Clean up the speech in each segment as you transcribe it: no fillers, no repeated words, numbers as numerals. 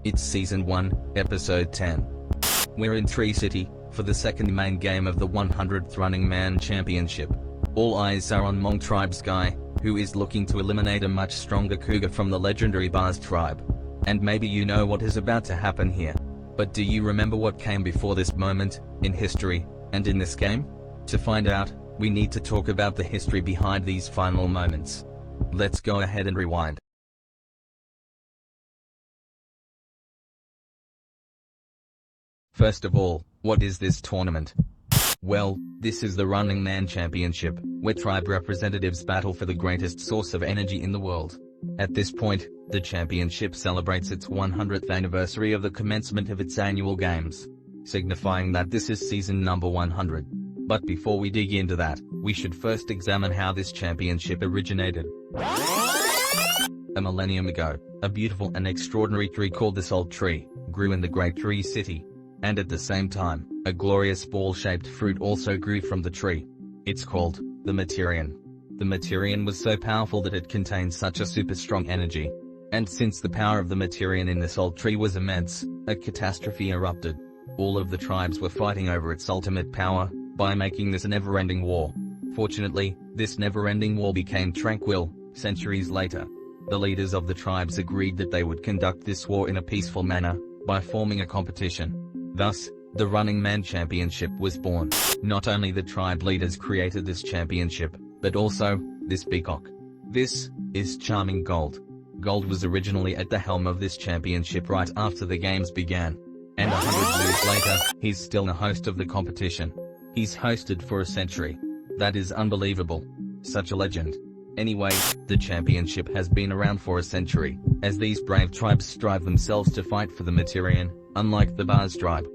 It's Season 1, Episode 10. We're in Tree City, for the second main game of the 100th Running Man Championship. All eyes are on Hmong tribe's Guy, who is looking to eliminate a much stronger Kuga from the legendary Bars tribe. And maybe you know what is about to happen here. But do you remember what came before this moment, in history, and in this game? To find out, we need to talk about the history behind these final moments. Let's go ahead and rewind. First of all, what is this tournament? Well, this is the Running Man Championship, where tribe representatives battle for the greatest source of energy in the world. At this point, the championship celebrates its 100th anniversary of the commencement of its annual games, signifying that this is season number 100. But before we dig into that, we should first examine how this championship originated. A millennium ago, a beautiful and extraordinary tree called the Salt Tree grew in the Great Tree City. And at the same time, a glorious ball-shaped fruit also grew from the tree. It's called the Materian. The Materian was so powerful that it contained such a super strong energy. And since the power of the Materian in the Salt Tree was immense, a catastrophe erupted. All of the tribes were fighting over its ultimate power, by making this a never-ending war. Fortunately, this never-ending war became tranquil, centuries later. The leaders of the tribes agreed that they would conduct this war in a peaceful manner, by forming a competition. Thus, the Running Man Championship was born. Not only the tribe leaders created this championship, but also, this peacock. This is Charming Gold. Gold was originally at the helm of this championship right after the games began. And 100 years later, he's still the host of the competition. He's hosted for a century. That is unbelievable. Such a legend. Anyway, the championship has been around for a century, as these brave tribes strive themselves to fight for the Materian, unlike the Bars tribe.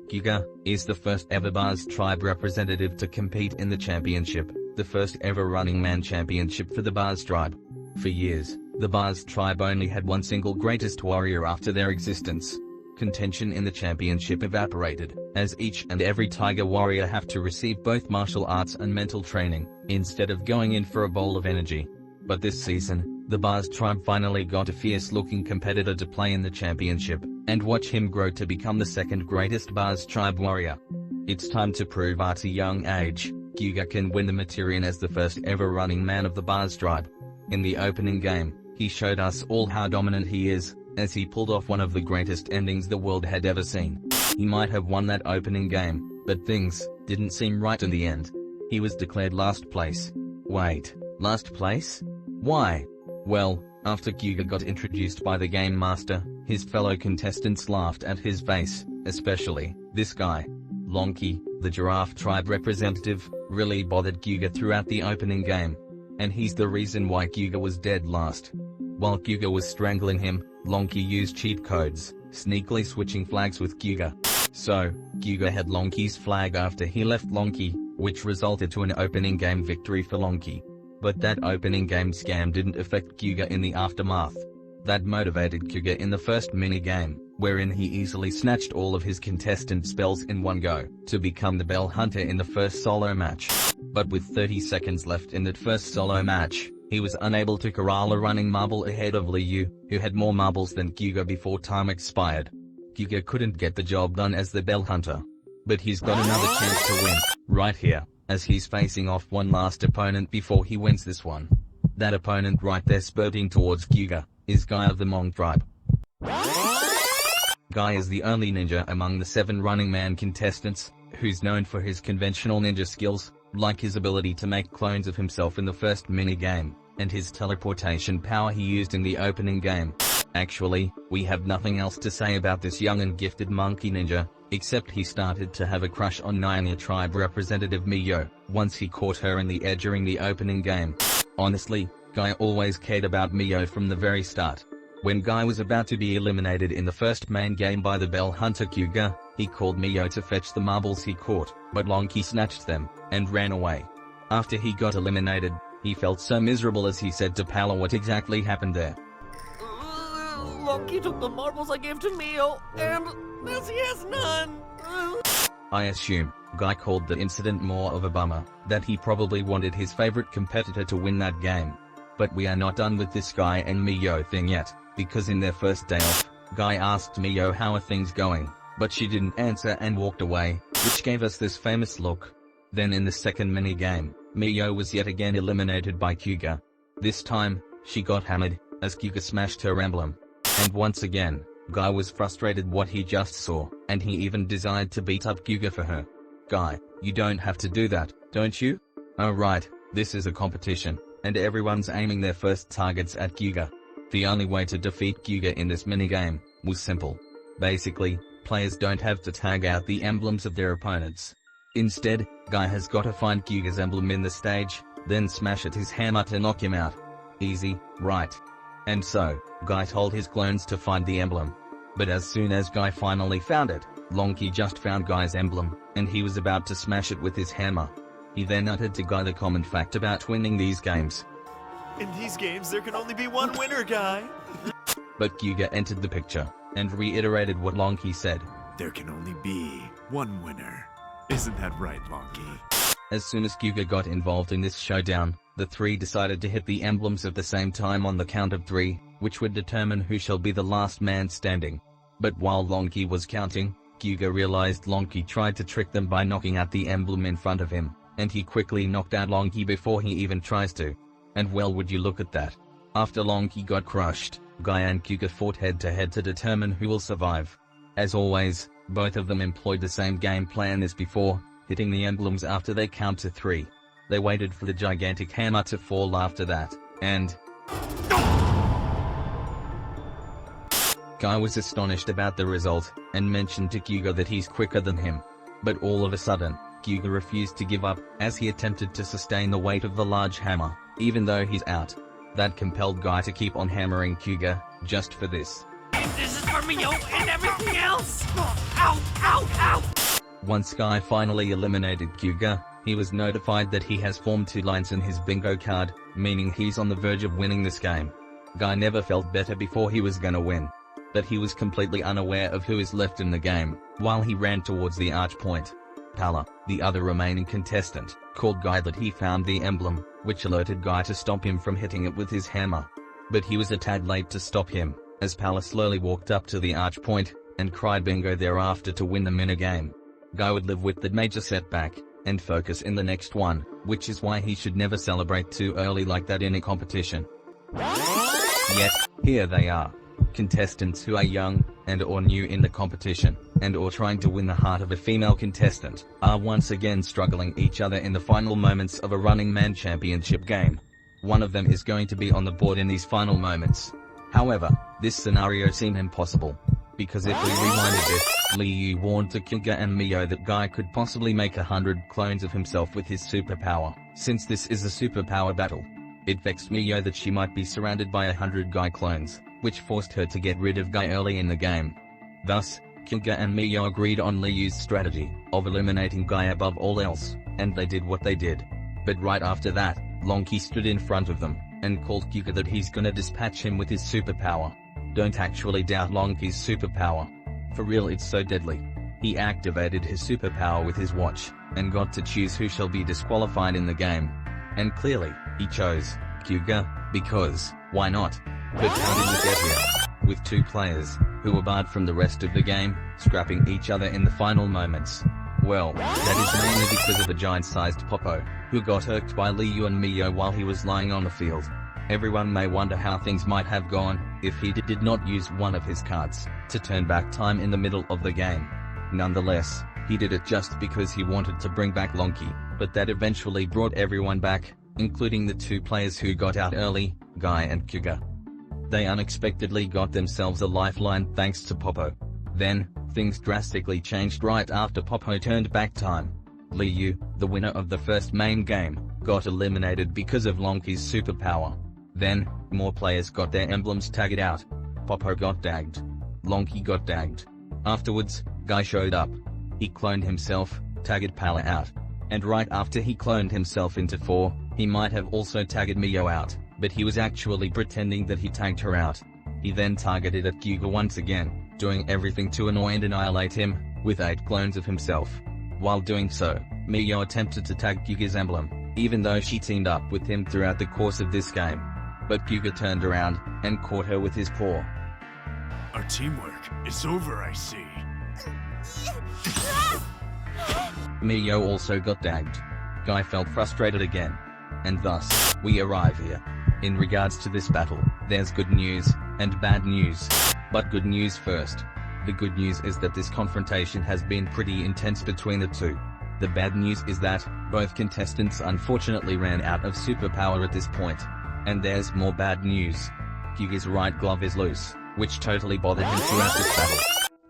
Kuga is the first ever Bars tribe representative to compete in the championship, the first ever Running Man Championship for the Bars tribe. For years, the Bars tribe only had one single greatest warrior after their existence. Contention in the championship evaporated, as each and every tiger warrior have to receive both martial arts and mental training, instead of going in for a bowl of energy. But this season, the Bars tribe finally got a fierce-looking competitor to play in the championship, and watch him grow to become the second greatest Bars tribe warrior. It's time to prove at a young age, Kuga can win the Materian as the first ever running man of the Bars tribe. In the opening game, he showed us all how dominant he is, as he pulled off one of the greatest endings the world had ever seen. He might have won that opening game, but things didn't seem right in the end. He was declared last place. Wait, last place? Why? Well, after Kuga got introduced by the game master, his fellow contestants laughed at his face, especially this guy. Lonky, the giraffe tribe representative, really bothered Kuga throughout the opening game. And he's the reason why Kuga was dead last. While Kuga was strangling him, Lonky used cheat codes, sneakily switching flags with Kuga. So, Kuga had Lonky's flag after he left Lonky, which resulted to an opening game victory for Lonky. But that opening game scam didn't affect Kuga in the aftermath. That motivated Kuga in the first mini-game, wherein he easily snatched all of his contestant spells in one go, to become the Bell Hunter in the first solo match. But with 30 seconds left in that first solo match, he was unable to corral a running marble ahead of Liu, who had more marbles than Kuga before time expired. Kuga couldn't get the job done as the Bell Hunter. But he's got another chance to win, right here, as he's facing off one last opponent before he wins this one. That opponent right there spurting towards Kuga, is Guy of the Hmong tribe. Guy is the only ninja among the 7 Running Man contestants, who's known for his conventional ninja skills, like his ability to make clones of himself in the first mini-game, and his teleportation power he used in the opening game. Actually, we have nothing else to say about this young and gifted monkey ninja, except he started to have a crush on Nyanya tribe representative Miyo, once he caught her in the air during the opening game. Honestly, Guy always cared about Miyo from the very start. When Guy was about to be eliminated in the first main game by the Bell Hunter Kuga, he called Miyo to fetch the marbles he caught, but Lonky snatched them, and ran away. After he got eliminated, he felt so miserable as he said to Pala what exactly happened there. Lonky took the marbles I gave to Mio, and now he has none. I assume Guy called the incident more of a bummer, that he probably wanted his favorite competitor to win that game. But we are not done with this Guy and Mio thing yet. because in their first day off, Guy asked Mio how are things going, but she didn't answer and walked away, which gave us this famous look. Then in the second mini-game, Mio was yet again eliminated by Kuga. This time, she got hammered, as Kuga smashed her emblem. And once again, Guy was frustrated what he just saw, and he even desired to beat up Kuga for her. Guy, you don't have to do that, don't you? Oh right, this is a competition, and everyone's aiming their first targets at Kuga. The only way to defeat Kuga in this minigame was simple. Basically, players don't have to tag out the emblems of their opponents. Instead, Guy has got to find Kuga's emblem in the stage, then smash at his hammer to knock him out. Easy, right? And so, Guy told his clones to find the emblem. But as soon as Guy finally found it, Lonky just found Guy's emblem, and he was about to smash it with his hammer. He then uttered to Guy the common fact about winning these games. In these games, there can only be one winner, Guy. But Kuga entered the picture, and reiterated what Lonky said. There can only be one winner. Isn't that right, Lonky? As soon as Kuga got involved in this showdown, the three decided to hit the emblems at the same time on the count of 3, which would determine who shall be the last man standing. But while Lonky was counting, Kuga realized Lonky tried to trick them by knocking out the emblem in front of him, and he quickly knocked out Lonky before he even tries to. And well, would you look at that. After Lonky got crushed, Guy and Kuga fought head-to-head to determine who will survive. As always, both of them employed the same game plan as before, hitting the emblems after they count to 3. They waited for the gigantic hammer to fall after that, and... Guy was astonished about the result, and mentioned to Kuga that he's quicker than him. But all of a sudden, Kuga refused to give up, as he attempted to sustain the weight of the large hammer, even though he's out. That compelled Guy to keep on hammering Kuga, just for this. This is for Mio and everything else! Ow, ow, ow! Once Guy finally eliminated Kuga, he was notified that he has formed 2 lines in his bingo card, meaning he's on the verge of winning this game. Guy never felt better before he was gonna win. But he was completely unaware of who is left in the game, while he ran towards the arch point. Pala, the other remaining contestant, called Guy that he found the emblem, which alerted Guy to stop him from hitting it with his hammer. But he was a tad late to stop him, as Pala slowly walked up to the arch point, and cried bingo thereafter to win the minigame. Guy would live with the major setback, and focus in the next one, which is why he should never celebrate too early like that in a competition. Yet, here they are. Contestants who are young, and or new in the competition, and or trying to win the heart of a female contestant, are once again struggling each other in the final moments of a Running Man Championship game. One of them is going to be on the board in these final moments. However, this scenario seemed impossible. Because if we rewinded this, Liu warned to Kuga and Mio that Guy could possibly make 100 clones of himself with his superpower, since this is a superpower battle. It vexed Mio that she might be surrounded by 100 Guy clones, which forced her to get rid of Guy early in the game. Thus, Kuga and Mio agreed on Liu's strategy, of eliminating Guy above all else, and they did what they did. But right after that, Lonky stood in front of them, and called Kuga that he's gonna dispatch him with his superpower. Don't actually doubt Lonky's superpower. For real, it's so deadly. He activated his superpower with his watch, and got to choose who shall be disqualified in the game. And clearly, he chose Kuga, because, why not? But how did we get here? With 2 players, who were barred from the rest of the game, scrapping each other in the final moments. Well, that is mainly because of a giant-sized Popo, who got irked by Liu and Mio while he was lying on the field. Everyone may wonder how things might have gone, if he did not use one of his cards, to turn back time in the middle of the game. Nonetheless, he did it just because he wanted to bring back Lonky, but that eventually brought everyone back, including the 2 players who got out early, Guy and Kuga. They unexpectedly got themselves a lifeline thanks to Popo. Then, things drastically changed right after Popo turned back time. Liu, the winner of the first main game, got eliminated because of Lonky's superpower. Then, more players got their emblems tagged out. Popo got tagged. Lonky got tagged. Afterwards, Guy showed up. He cloned himself, tagged Pala out. And right after he cloned himself into 4, he might have also tagged Mio out, but he was actually pretending that he tagged her out. He then targeted at Kuga once again, doing everything to annoy and annihilate him, with 8 clones of himself. While doing so, Mio attempted to tag Kuga's emblem, even though she teamed up with him throughout the course of this game. but Kuga turned around and caught her with his paw. Our teamwork is over, I see. Mio also got dagged. Guy felt frustrated again. And thus, we arrive here. In regards to this battle, there's good news and bad news. But good news first. The good news is that this confrontation has been pretty intense between the two. The bad news is that both contestants unfortunately ran out of superpower at this point. And there's more bad news. Kuga's right glove is loose, which totally bothered him throughout this battle.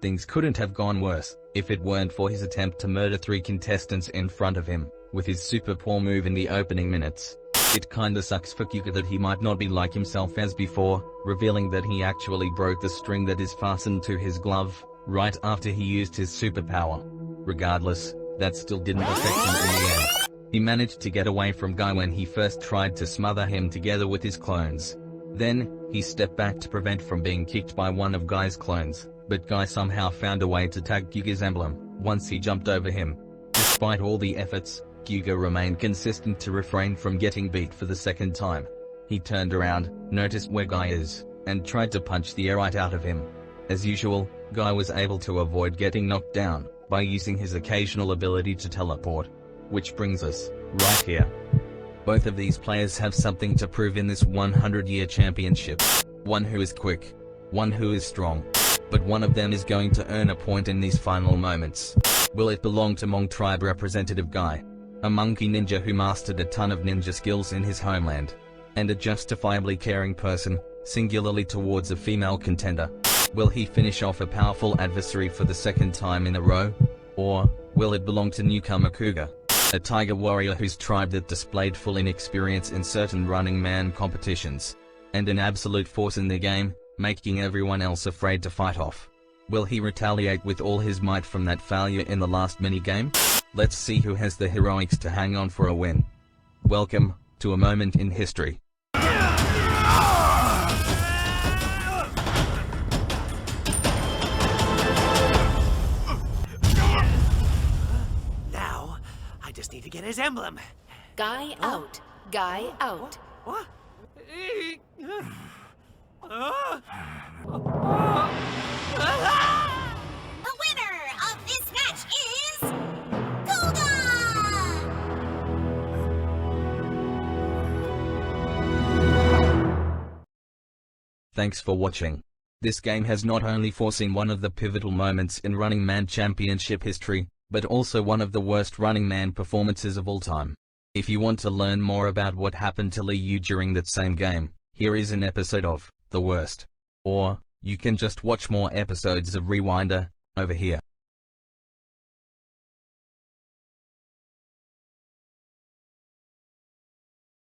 Things couldn't have gone worse, if it weren't for his attempt to murder 3 contestants in front of him, with his super paw move in the opening minutes. It kinda sucks for Kuga that he might not be like himself as before, revealing that he actually broke the string that is fastened to his glove, right after he used his superpower. Regardless, that still didn't affect him in the end. He managed to get away from Guy when he first tried to smother him together with his clones. Then, he stepped back to prevent from being kicked by one of Guy's clones, but Guy somehow found a way to tag Kuga's emblem, once he jumped over him. Despite all the efforts, Kuga remained consistent to refrain from getting beat for the second time. He turned around, noticed where Guy is, and tried to punch the air right out of him. As usual, Guy was able to avoid getting knocked down, by using his occasional ability to teleport. Which brings us, right here. Both of these players have something to prove in this 100-year championship. One who is quick, one who is strong. But one of them is going to earn a point in these final moments. Will it belong to Hmong tribe representative Guy, a monkey ninja who mastered a ton of ninja skills in his homeland, and a justifiably caring person, singularly towards a female contender? Will he finish off a powerful adversary for the second time in a row? Or will it belong to newcomer Kuga, a tiger warrior whose tribe that displayed full inexperience in certain running man competitions, and an absolute force in the game, making everyone else afraid to fight off? Will he retaliate with all his might from that failure in the last minigame? Let's see who has the heroics to hang on for a win. Welcome to a moment in history. Now, I just need to get his emblem. Guy out. Guy out. What? The winner of this match is Kuga! Thanks for watching. This game has not only foreseen one of the pivotal moments in Running Man Championship history, but also one of the worst Running Man performances of all time. If you want to learn more about what happened to Li Yu during that same game, here is an episode of The Worst. Or, you can just watch more episodes of Rewinder, over here.